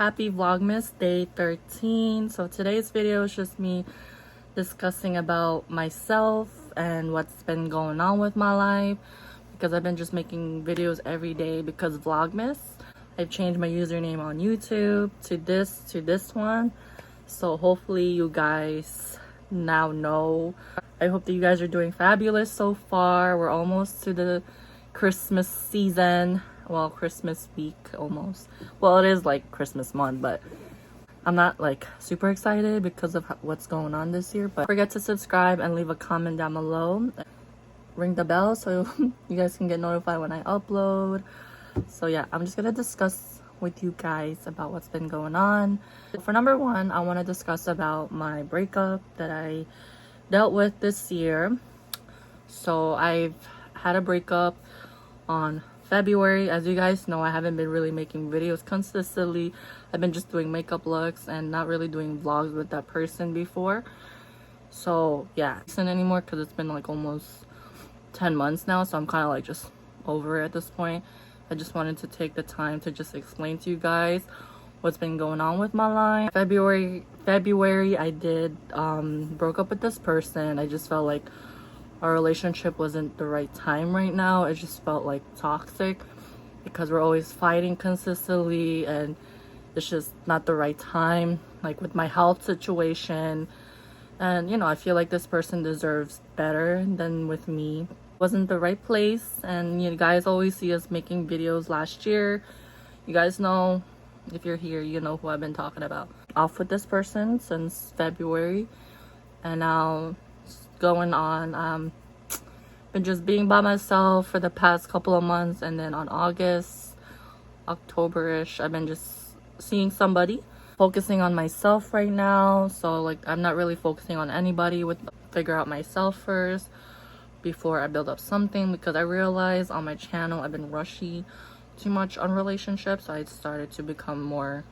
Happy Vlogmas Day 13. So today's video is just me discussing about myself and what's been going on with my life, because I've been just making videos every day because Vlogmas. I've changed my username on YouTube to this one. So hopefully you guys now know. I hope that you guys are doing fabulous so far. We're almost to the Christmas season. Well, Christmas week almost. Well, it is like Christmas month, but I'm not like super excited because of what's going on this year. But don't forget to subscribe and leave a comment down below. Ring the bell so you guys can get notified when I upload. So yeah, I'm just gonna discuss with you guys about what's been going on. For number one, I want to discuss about my breakup that I dealt with this year. So I've had a breakup on February. As you guys know, I haven't been really making videos consistently. I've been just doing makeup looks and not really doing vlogs with that person before. So yeah, it's not anymore because it's been like almost 10 months now, so I'm kind of like just over it at this point. I just wanted to take the time to just explain to you guys what's been going on with my life. February I did broke up with this person. I just felt like our relationship wasn't the right time right now. It just felt like toxic because we're always fighting consistently and it's just not the right time, like with my health situation. And you know, I feel like this person deserves better than with me. It wasn't the right place, and you guys always see us making videos last year. You guys know, if you're here, you know who I've been talking about. Off with this person since February, and now going on been just being by myself for the past couple of months, and then on October-ish, I've been just seeing somebody, focusing on myself right now. So like I'm not really focusing on anybody, with figure out myself first before I build up something, because I realized on my channel I've been rushy too much on relationships. So I started to become more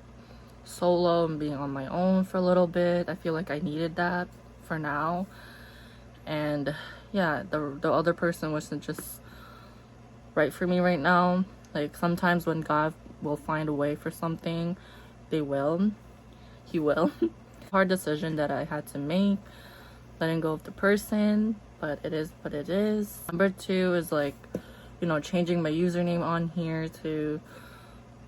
solo and being on my own for a little bit. I feel like I needed that for now. And yeah, the other person wasn't just right for me right now. Like sometimes when God will find a way for something, he will. Hard decision that I had to make, letting go of the person, but it is what it is. Number two is like, you know, changing my username on here to,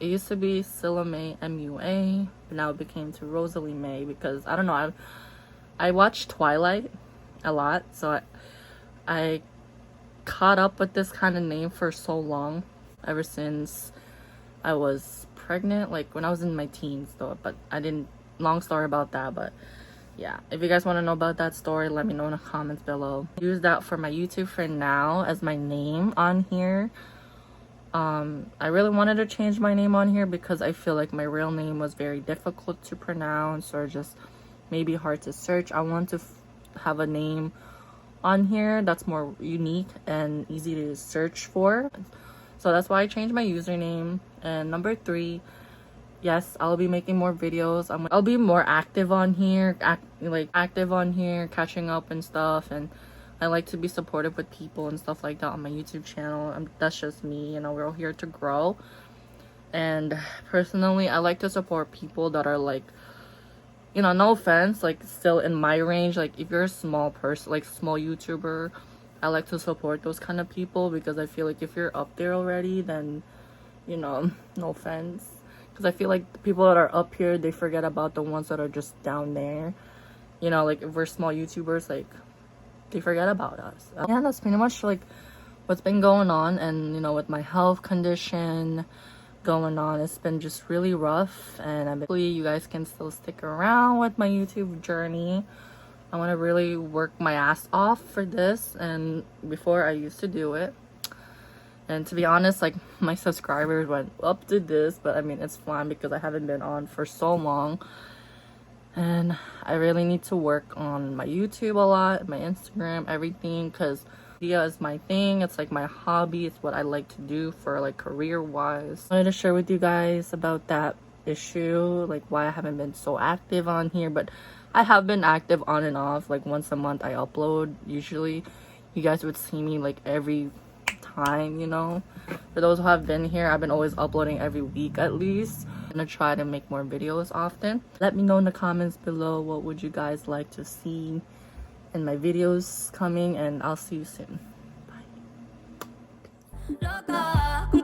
it used to be Silame MUA, but now it became to Rosalie May, because I don't know, I watched Twilight a lot, so I caught up with this kind of name for so long, ever since I was pregnant, like when I was in my teens though, but I didn't, long story about that. But yeah, if you guys want to know about that story, let me know in the comments below. Use that for my YouTube for now as my name on here. I really wanted to change my name on here because I feel like my real name was very difficult to pronounce, or just maybe hard to search. I want to have a name on here that's more unique and easy to search for. So that's why I changed my username. And number three, yes, I'll be making more videos. I'll be more active on here, active on here, catching up and stuff. And I like to be supportive with people and stuff like that on my YouTube channel. That's just me, you know, we're all here to grow. And personally, I like to support people that are like, you know, no offense, like still in my range. Like if you're a small person, like small YouTuber, I like to support those kind of people, because I feel like if you're up there already, then, you know, no offense, because I feel like the people that are up here, they forget about the ones that are just down there. You know, like if we're small YouTubers, like they forget about us. Yeah, that's pretty much like what's been going on. And you know, with my health condition going on, it's been just really rough, and hopefully you guys can still stick around with my YouTube journey. I want to really work my ass off for this, and before I used to do it. And to be honest, like my subscribers went up to this, but I mean it's fine because I haven't been on for so long, and I really need to work on my YouTube a lot, my Instagram, everything, because media is my thing. It's like my hobby. It's what I like to do for like career wise. I wanted to share with you guys about that issue, like why I haven't been so active on here. But I have been active on and off, like once a month I upload. Usually you guys would see me like every time, you know. For those who have been here, I've been always uploading every week at least. gonna try to make more videos often. Let me know in the comments below what would you guys like to see in my videos coming, and I'll see you soon. Bye.